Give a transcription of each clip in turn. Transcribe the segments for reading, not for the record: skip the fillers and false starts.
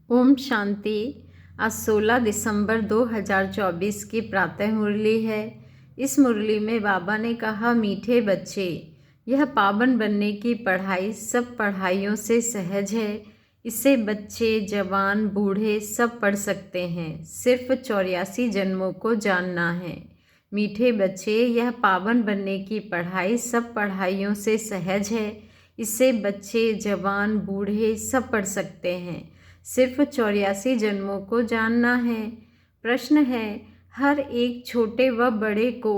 ओम शांति। आज 16 दिसंबर 2024 की प्रातः मुरली है। इस मुरली में बाबा ने कहा, मीठे बच्चे, यह पावन बनने की पढ़ाई सब पढ़ाइयों से सहज है। इसे बच्चे, जवान, बूढ़े सब पढ़ सकते हैं। सिर्फ 84 जन्मों को जानना है। मीठे बच्चे, यह पावन बनने की पढ़ाई सब पढ़ाइयों से सहज है। इसे बच्चे, जवान, बूढ़े सब पढ़ सकते हैं। सिर्फ 84 जन्मों को जानना है। प्रश्न है, हर एक छोटे व बड़े को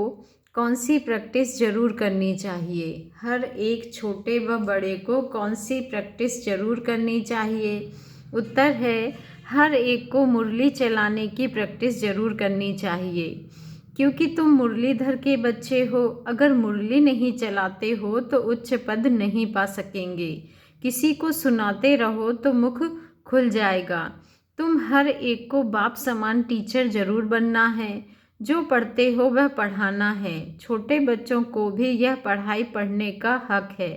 कौन सी प्रैक्टिस जरूर करनी चाहिए? हर एक छोटे व बड़े को कौन सी प्रैक्टिस जरूर करनी चाहिए? उत्तर है, हर एक को मुरली चलाने की प्रैक्टिस जरूर करनी चाहिए, क्योंकि तुम मुरलीधर के बच्चे हो। अगर मुरली नहीं चलाते हो तो उच्च पद नहीं पा सकेंगे। किसी को सुनाते रहो तो मुख खुल जाएगा। तुम हर एक को बाप समान टीचर जरूर बनना है। जो पढ़ते हो वह पढ़ाना है। छोटे बच्चों को भी यह पढ़ाई पढ़ने का हक है।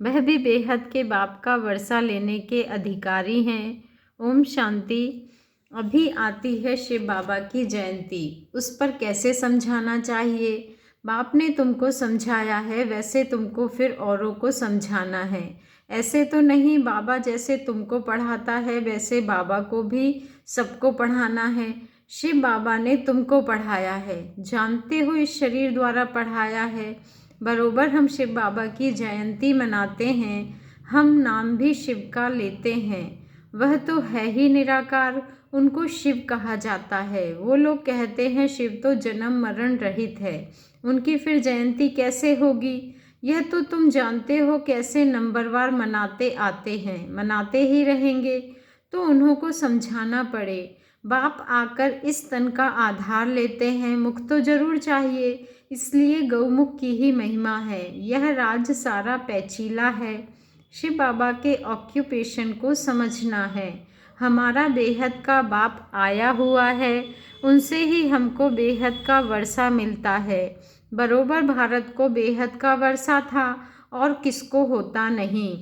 वह भी बेहद के बाप का वर्षा लेने के अधिकारी हैं। ओम शांति। अभी आती है शिव बाबा की जयंती। उस पर कैसे समझाना चाहिए? बाप ने तुमको समझाया है, वैसे तुमको फिर औरों को समझाना है। ऐसे तो नहीं बाबा जैसे तुमको पढ़ाता है वैसे बाबा को भी सबको पढ़ाना है। शिव बाबा ने तुमको पढ़ाया है, जानते हो, इस शरीर द्वारा पढ़ाया है। बरोबर हम शिव बाबा की जयंती मनाते हैं। हम नाम भी शिव का लेते हैं। वह तो है ही निराकार, उनको शिव कहा जाता है। वो लोग कहते हैं शिव तो जन्म मरण रहित है, उनकी फिर जयंती कैसे होगी? यह तो तुम जानते हो कैसे नंबरवार मनाते आते हैं, मनाते ही रहेंगे। तो उन्हों को समझाना पड़े। बाप आकर इस तन का आधार लेते हैं, मुख तो जरूर चाहिए, इसलिए गौमुख की ही महिमा है। यह राज सारा पैचीला है। शिव बाबा के ऑक्यूपेशन को समझना है। हमारा बेहद का बाप आया हुआ है, उनसे ही हमको बेहद का वर्षा मिलता है। बरोबर भारत को बेहद का वर्षा था और किसको होता नहीं।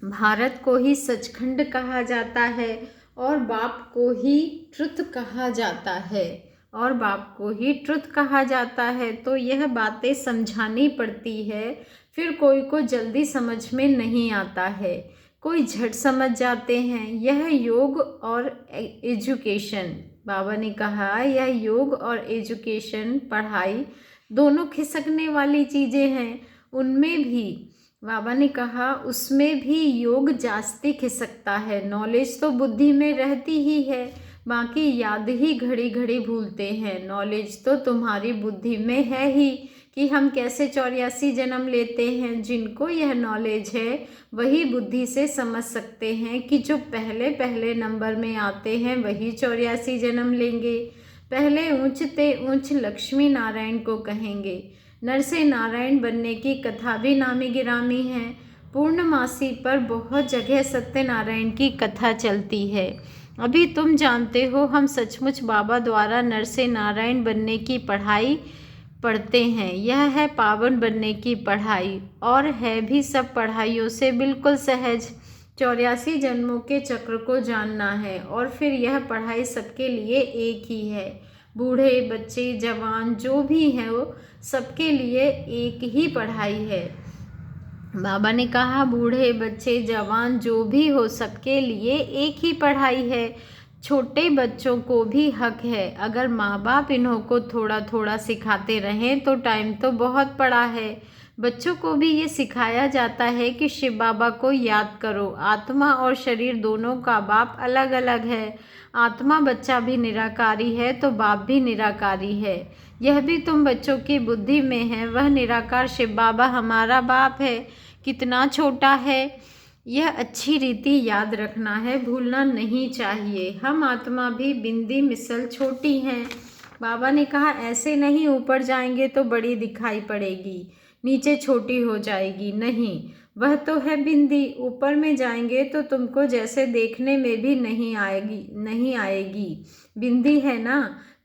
भारत को ही सचखंड कहा जाता है और बाप को ही ट्रुथ कहा जाता है, और बाप को ही ट्रुथ कहा जाता है। तो यह बातें समझानी पड़ती है। फिर कोई को जल्दी समझ में नहीं आता है, कोई झट समझ जाते हैं। यह योग और एजुकेशन, बाबा ने कहा, यह योग और एजुकेशन पढ़ाई दोनों खिसकने वाली चीज़ें हैं। उनमें भी बाबा ने कहा, उसमें भी योग जास्ती खिसकता है। नॉलेज तो बुद्धि में रहती ही है, बाकी याद ही घड़ी घड़ी भूलते हैं। नॉलेज तो तुम्हारी बुद्धि में है ही कि हम कैसे 84 जन्म लेते हैं। जिनको यह नॉलेज है वही बुद्धि से समझ सकते हैं कि जो पहले पहले नंबर में आते हैं वही 84 जन्म लेंगे। पहले ऊंचते ऊंच लक्ष्मी नारायण को कहेंगे। नर से नारायण बनने की कथा भी नामी गिरामी है। पूर्णमासी पर बहुत जगह सत्यनारायण की कथा चलती है। अभी तुम जानते हो, हम सचमुच बाबा द्वारा नर से नारायण बनने की पढ़ाई पढ़ते हैं। यह है पावन बनने की पढ़ाई, और है भी सब पढ़ाइयों से बिल्कुल सहज। 84 जन्मों के चक्र को जानना है, और फिर यह पढ़ाई सबके लिए एक ही है। बूढ़े, बच्चे, जवान जो भी हैं वो सबके लिए एक ही पढ़ाई है। बाबा ने कहा, बूढ़े, बच्चे, जवान जो भी हो सबके लिए एक ही पढ़ाई है। छोटे बच्चों को भी हक है। अगर माँ बाप इन्हों को थोड़ा थोड़ा सिखाते रहें तो टाइम तो बहुत पड़ा है। बच्चों को भी ये सिखाया जाता है कि शिव बाबा को याद करो। आत्मा और शरीर दोनों का बाप अलग अलग है। आत्मा बच्चा भी निराकारी है तो बाप भी निराकारी है। यह भी तुम बच्चों की बुद्धि में है। वह निराकार शिव बाबा हमारा बाप है। कितना छोटा है, यह अच्छी रीति याद रखना है, भूलना नहीं चाहिए। हम आत्मा भी बिंदी मिसल छोटी हैं। बाबा ने कहा, ऐसे नहीं ऊपर जाएंगे तो बड़ी दिखाई पड़ेगी, नीचे छोटी हो जाएगी। नहीं, वह तो है बिंदी। ऊपर में जाएंगे तो तुमको जैसे देखने में भी नहीं आएगी। बिंदी है ना,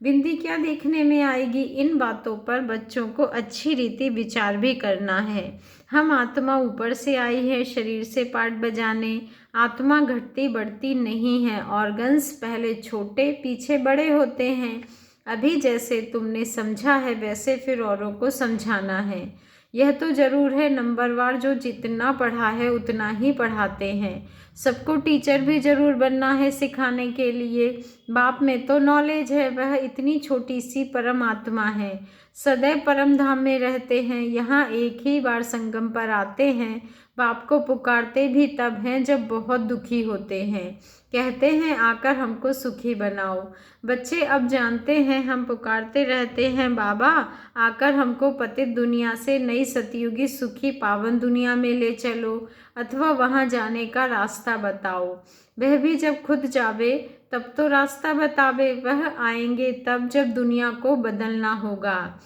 बिंदी क्या देखने में आएगी। इन बातों पर बच्चों को अच्छी रीति विचार भी करना है। हम आत्मा ऊपर से आई है शरीर से पार्ट बजाने। आत्मा घटती बढ़ती नहीं है। ऑर्गन्स पहले छोटे पीछे बड़े होते हैं। अभी जैसे तुमने समझा है वैसे फिर औरों को समझाना है। यह तो जरूर है नंबरवार जो जितना पढ़ा है उतना ही पढ़ाते हैं। सबको टीचर भी जरूर बनना है सिखाने के लिए। बाप में तो नॉलेज है, वह इतनी छोटी सी परमात्मा है। सदैव परम धाम में रहते हैं। यहाँ एक ही बार संगम पर आते हैं। बाप को पुकारते भी तब हैं जब बहुत दुखी होते हैं। कहते हैं आकर हमको सुखी बनाओ। बच्चे अब जानते हैं हम पुकारते रहते हैं बाबा आकर हमको पतित दुनिया से नई सतयुगी सुखी पावन दुनिया में ले चलो, अथवा वहाँ जाने का रास्ता बताओ। वह भी जब खुद जावे तब तो रास्ता बतावे। वह आएंगे तब जब दुनिया को बदलना होगा।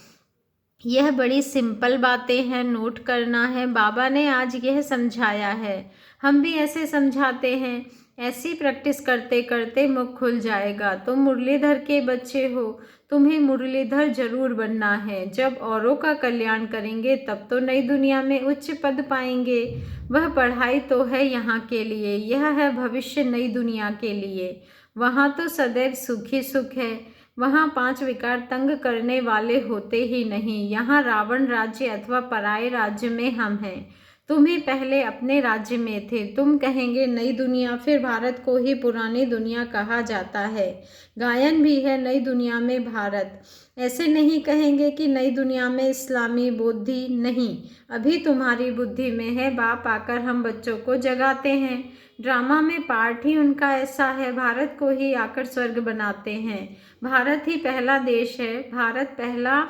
यह बड़ी सिंपल बातें हैं, नोट करना है। बाबा ने आज यह समझाया है, हम भी ऐसे समझाते हैं। ऐसी प्रैक्टिस करते करते मुख खुल जाएगा। तुम मुरलीधर के बच्चे हो, तुम्हें मुरलीधर जरूर बनना है। जब औरों का कल्याण करेंगे तब तो नई दुनिया में उच्च पद पाएंगे। वह पढ़ाई तो है यहाँ के लिए, यह है भविष्य नई दुनिया के लिए। वहाँ तो सदैव सुख ही सुख है। वहाँ 5 विकार तंग करने वाले होते ही नहीं। यहाँ रावण राज्य अथवा पराये राज्य में हम हैं। तुम ही पहले अपने राज्य में थे। तुम कहेंगे नई दुनिया, फिर भारत को ही पुरानी दुनिया कहा जाता है। गायन भी है नई दुनिया में भारत। ऐसे नहीं कहेंगे कि नई दुनिया में इस्लामी बुद्धि नहीं, अभी तुम्हारी बुद्धि में है। बाप आकर हम बच्चों को जगाते हैं। ड्रामा में पार्ट ही उनका ऐसा है, भारत को ही आकर स्वर्ग बनाते हैं। भारत ही पहला देश है। भारत पहला,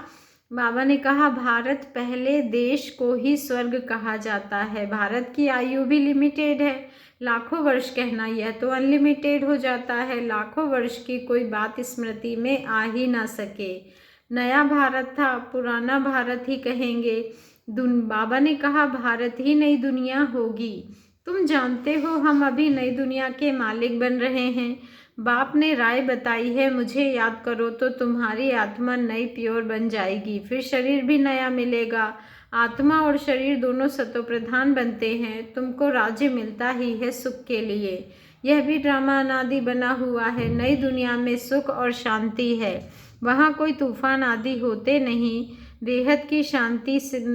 बाबा ने कहा भारत पहले देश को ही स्वर्ग कहा जाता है। भारत की आयु भी लिमिटेड है। लाखों वर्ष कहना यह तो अनलिमिटेड हो जाता है। लाखों वर्ष की कोई बात स्मृति में आ ही ना सके। नया भारत था, पुराना भारत ही कहेंगे। बाबा ने कहा भारत ही नई दुनिया होगी। तुम जानते हो हम अभी नई दुनिया के मालिक बन रहे हैं। बाप ने राय बताई है, मुझे याद करो तो तुम्हारी आत्मा नई प्योर बन जाएगी। फिर शरीर भी नया मिलेगा। आत्मा और शरीर दोनों सतोप्रधान बनते हैं। तुमको राज्य मिलता ही है सुख के लिए। यह भी ड्रामा अनादि बना हुआ है। नई दुनिया में सुख और शांति है। वहाँ कोई तूफान आदि होते नहीं। बेहद की शांति से,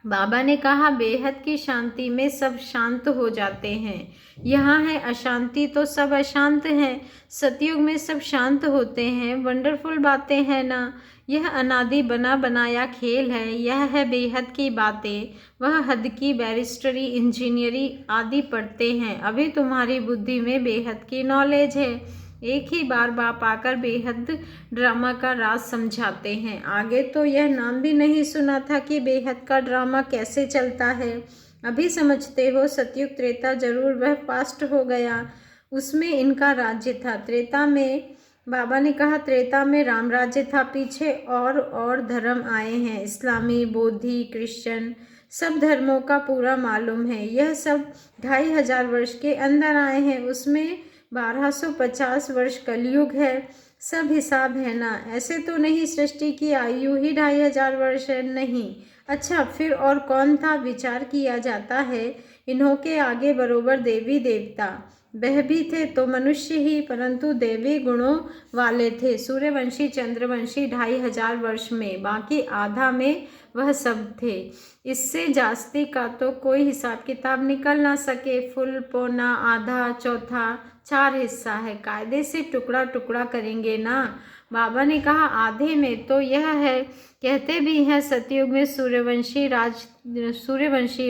बाबा ने कहा बेहद की शांति में सब शांत हो जाते हैं। यहाँ है अशांति तो सब अशांत हैं। सतयुग में सब शांत होते हैं। वंडरफुल बातें हैं ना। यह अनादि बना बनाया खेल है। यह है बेहद की बातें। वह हद की बैरिस्टरी इंजीनियरी आदि पढ़ते हैं। अभी तुम्हारी बुद्धि में बेहद की नॉलेज है। एक ही बार बाप आकर बेहद ड्रामा का राज समझाते हैं। आगे तो यह नाम भी नहीं सुना था कि बेहद का ड्रामा कैसे चलता है। अभी समझते हो। सतयुग त्रेता जरूर वह पास्ट हो गया, उसमें इनका राज्य था। त्रेता में, बाबा ने कहा त्रेता में राम राज्य था। पीछे और धर्म आए हैं, इस्लामी, बौद्धि, क्रिश्चियन, सब धर्मों का पूरा मालूम है। यह सब 2500 वर्ष के अंदर आए हैं। उसमें 1250 वर्ष कलयुग है। सब हिसाब है ना। ऐसे तो नहीं सृष्टि की आयु ही 2500 वर्ष है, नहीं। अच्छा फिर और कौन था, विचार किया जाता है। इन्हों के आगे बरोबर देवी देवता, वह भी थे तो मनुष्य ही, परंतु देवी गुणों वाले थे। सूर्यवंशी चंद्रवंशी 2500 वर्ष में, बाकी आधा में वह सब थे। इससे जास्ती का तो कोई हिसाब किताब निकल ना सके। फुल, पौना, आधा, चौथा, 4 हिस्सा है। कायदे से टुकड़ा टुकड़ा करेंगे ना। बाबा ने कहा आधे में तो यह है। कहते भी हैं सतयुग में सूर्यवंशी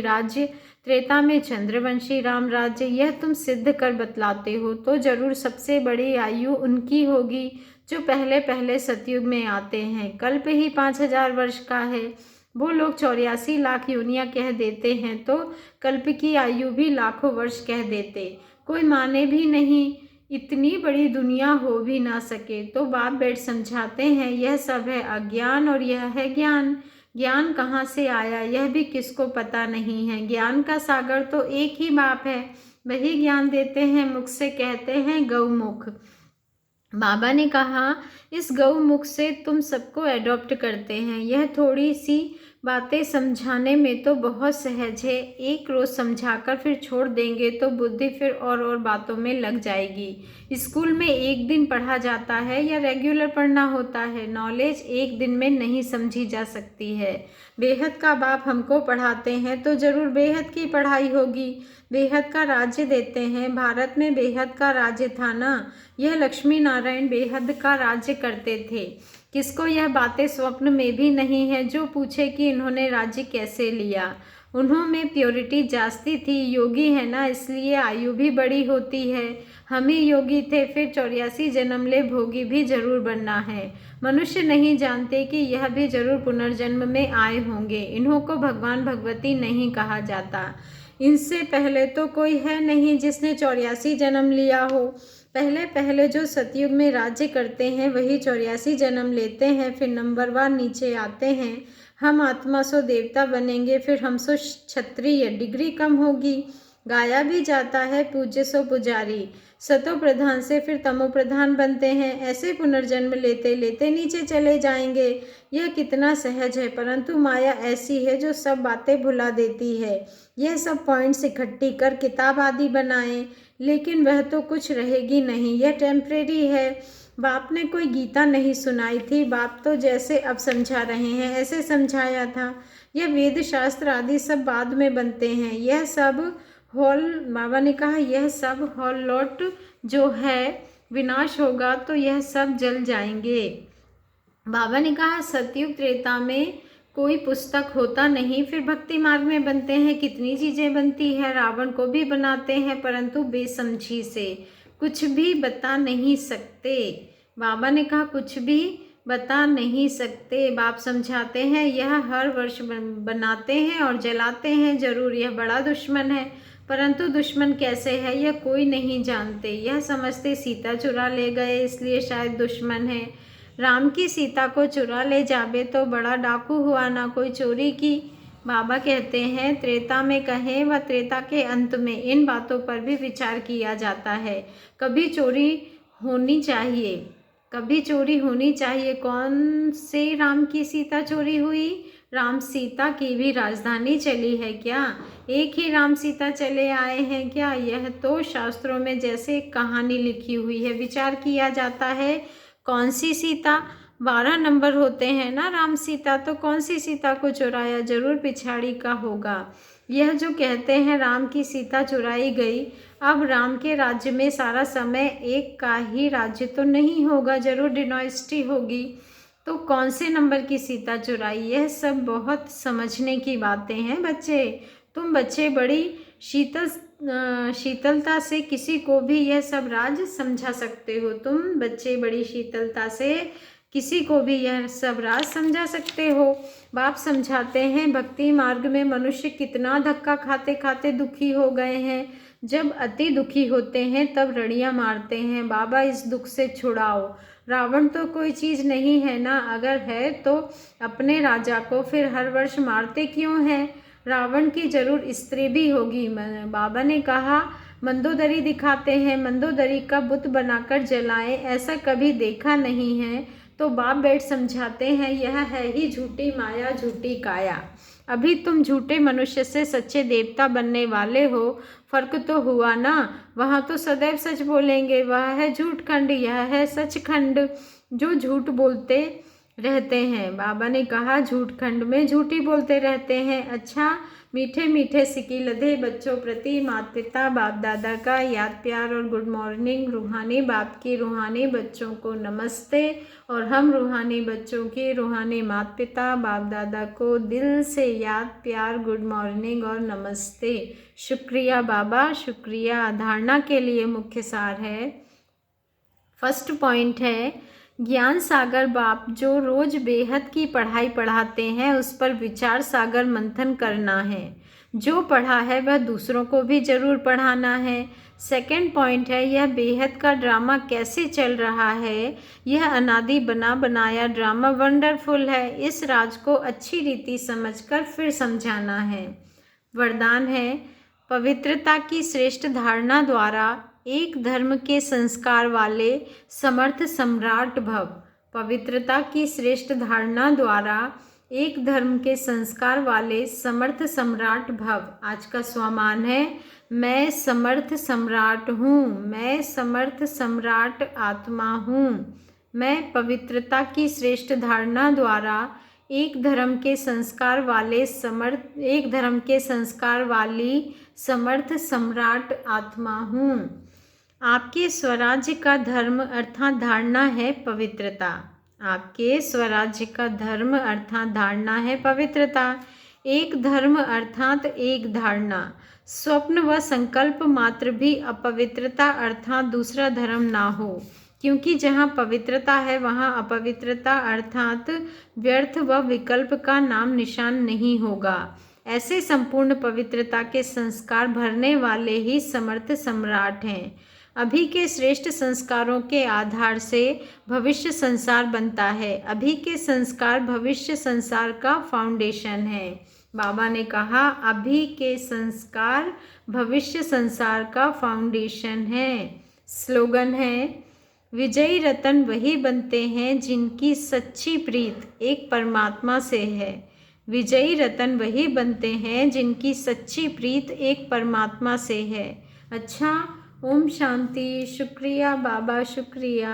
राज्य, त्रेता में चंद्रवंशी राम राज्य। यह तुम सिद्ध कर बतलाते हो तो जरूर सबसे बड़ी आयु उनकी होगी जो पहले पहले सतयुग में आते हैं। कल्प ही 5000 वर्ष का है। वो लोग 84 लाख योनियाँ कह देते हैं तो कल्प की आयु भी लाखों वर्ष कह देते। कोई माने भी नहीं, इतनी बड़ी दुनिया हो भी ना सके। तो बाप बैठ समझाते हैं यह सब है अज्ञान और यह है ज्ञान। ज्ञान कहाँ से आया यह भी किसको पता नहीं है। ज्ञान का सागर तो एक ही बाप है, वही ज्ञान देते हैं। मुख से कहते हैं गौमुख। बाबा ने कहा इस गौमुख से तुम सबको एडॉप्ट करते हैं। यह थोड़ी सी बातें समझाने में तो बहुत सहज है, एक रोज़ समझाकर फिर छोड़ देंगे तो बुद्धि फिर और बातों में लग जाएगी। स्कूल में एक दिन पढ़ा जाता है या रेगुलर पढ़ना होता है? नॉलेज एक दिन में नहीं समझी जा सकती है। बेहद का बाप हमको पढ़ाते हैं तो ज़रूर बेहद की पढ़ाई होगी। बेहद का राज्य देते हैं, भारत में बेहद का राज्य था ना। यह लक्ष्मी नारायण बेहद का राज्य करते थे। किसको यह बातें स्वप्न में भी नहीं है जो पूछे कि इन्होंने राज्य कैसे लिया। उन्होंने प्योरिटी जास्ती थी, योगी है ना, इसलिए आयु भी बड़ी होती है। हम ही योगी थे, फिर 84 जन्म ले भोगी भी जरूर बनना है। मनुष्य नहीं जानते कि यह भी जरूर पुनर्जन्म में आए होंगे। इन्हों को भगवान भगवती नहीं कहा जाता। इनसे पहले तो कोई है नहीं जिसने 84 जन्म लिया हो। पहले पहले जो सतयुग में राज्य करते हैं वही 84 जन्म लेते हैं, फिर नंबरवार नीचे आते हैं। हम आत्मा सो देवता बनेंगे, फिर हम सो क्षत्रिय, डिग्री कम होगी। गाया भी जाता है पूज्य सो पुजारी, सतो प्रधान से फिर तमो प्रधान बनते हैं। ऐसे पुनर्जन्म लेते लेते नीचे चले जाएंगे। यह कितना सहज है, परंतु माया ऐसी है जो सब बातें भुला देती है। यह सब पॉइंट्स इकट्ठी कर किताब आदि बनाएं, लेकिन वह तो कुछ रहेगी नहीं, यह टेम्परेरी है। बाप ने कोई गीता नहीं सुनाई थी, बाप तो जैसे अब समझा रहे हैं ऐसे समझाया था। यह वेद शास्त्र आदि सब बाद में बनते हैं। यह सब हॉल, बाबा ने कहा, यह सब हॉल लॉट जो है विनाश होगा तो यह सब जल जाएंगे। बाबा ने कहा सतयुग त्रेता में कोई पुस्तक होता नहीं, फिर भक्ति मार्ग में बनते हैं। कितनी चीज़ें बनती है, रावण को भी बनाते हैं, परंतु बेसमझी से कुछ भी बता नहीं सकते। बाबा ने कहा कुछ भी बता नहीं सकते। बाप समझाते हैं यह हर वर्ष बनाते हैं और जलाते हैं जरूर। यह बड़ा दुश्मन है, परंतु दुश्मन कैसे है यह कोई नहीं जानते। यह समझते सीता चुरा ले गए इसलिए शायद दुश्मन है। राम की सीता को चुरा ले जाबे तो बड़ा डाकू हुआ ना, कोई चोरी की। बाबा कहते हैं त्रेता में कहें व त्रेता के अंत में इन बातों पर भी विचार किया जाता है। कभी चोरी होनी चाहिए, कभी चोरी होनी चाहिए। कौन से राम की सीता चोरी हुई? राम सीता की भी राजधानी चली है क्या? एक ही राम सीता चले आए हैं क्या? यह तो शास्त्रों में जैसे एक कहानी लिखी हुई है। विचार किया जाता है कौन सी सीता? 12 नंबर होते हैं ना राम सीता, तो कौन सी सीता को चुराया? जरूर पिछाड़ी का होगा। यह जो कहते हैं राम की सीता चुराई गई, अब राम के राज्य में सारा समय एक का ही राज्य तो नहीं होगा, जरूर डिनॉस्टी होगी। तो कौन से नंबर की सीता चुराई? यह सब बहुत समझने की बातें हैं बच्चे। तुम बच्चे बड़ी शीतलता से किसी को भी यह सब राज समझा सकते हो। तुम बच्चे बड़ी शीतलता से किसी को भी यह सब राज समझा सकते हो। बाप समझाते हैं भक्ति मार्ग में मनुष्य कितना धक्का खाते खाते दुखी हो गए हैं। जब अति दुखी होते हैं तब रड़ियाँ मारते हैं, बाबा इस दुख से छुड़ाओ। रावण तो कोई चीज़ नहीं है ना, अगर है तो अपने राजा को फिर हर वर्ष मारते क्यों हैं? रावण की जरूर स्त्री भी होगी। बाबा ने कहा मंदोदरी दिखाते हैं, मंदोदरी का बुत बनाकर जलाएं, ऐसा कभी देखा नहीं है। तो बाप बैठ समझाते हैं यह है ही झूठी माया, झूठी काया। अभी तुम झूठे मनुष्य से सच्चे देवता बनने वाले हो, फर्क तो हुआ ना। वहाँ तो सदैव सच बोलेंगे, वह है झूठ खंड, यह है सचखंड। जो झूठ बोलते रहते हैं, बाबा ने कहा झूठ खंड में झूठी बोलते रहते हैं। अच्छा, मीठे मीठे सिकी लधे बच्चों प्रति माता पिता बाप दादा का याद प्यार और गुड मॉर्निंग। रूहानी बाप की रूहानी बच्चों को नमस्ते, और हम रूहानी बच्चों की रूहानी माता पिता बाप दादा को दिल से याद प्यार, गुड मॉर्निंग और नमस्ते। शुक्रिया बाबा, शुक्रिया। धारणा के लिए मुख्य सार है, फर्स्ट पॉइंट है ज्ञान सागर बाप जो रोज बेहद की पढ़ाई पढ़ाते हैं उस पर विचार सागर मंथन करना है। जो पढ़ा है वह दूसरों को भी जरूर पढ़ाना है। सेकंड पॉइंट है यह बेहद का ड्रामा कैसे चल रहा है। यह अनादि बना बनाया ड्रामा वंडरफुल है। इस राज को अच्छी रीति समझकर फिर समझाना है। वरदान है पवित्रता की श्रेष्ठ धारणा द्वारा एक धर्म के संस्कार वाले समर्थ सम्राट भव। पवित्रता की श्रेष्ठ धारणा द्वारा एक धर्म के संस्कार वाले समर्थ सम्राट भव। आज का स्वमान है, मैं समर्थ सम्राट हूँ, मैं समर्थ सम्राट आत्मा हूँ। मैं पवित्रता की श्रेष्ठ धारणा द्वारा एक धर्म के संस्कार वाली समर्थ सम्राट आत्मा हूँ। आपके स्वराज्य का धर्म अर्थात धारणा है पवित्रता। आपके स्वराज्य का धर्म अर्थात धारणा है पवित्रता। एक धर्म अर्थात एक धारणा, स्वप्न व संकल्प मात्र भी अपवित्रता अर्थात दूसरा धर्म ना हो, क्योंकि जहाँ पवित्रता है वहाँ अपवित्रता अर्थात व्यर्थ व विकल्प का नाम निशान नहीं होगा। ऐसे संपूर्ण पवित्रता के संस्कार भरने वाले ही समर्थ सम्राट हैं। अभी के श्रेष्ठ संस्कारों के आधार से भविष्य संसार बनता है। अभी के संस्कार भविष्य संसार का फाउंडेशन है। बाबा ने कहा अभी के संस्कार भविष्य संसार का फाउंडेशन है। स्लोगन है, विजयी रतन वही बनते हैं जिनकी सच्ची प्रीत एक परमात्मा से है। विजयी रतन वही बनते हैं जिनकी सच्ची प्रीत एक परमात्मा से है। अच्छा, ओम शांति। शुक्रिया बाबा, शुक्रिया।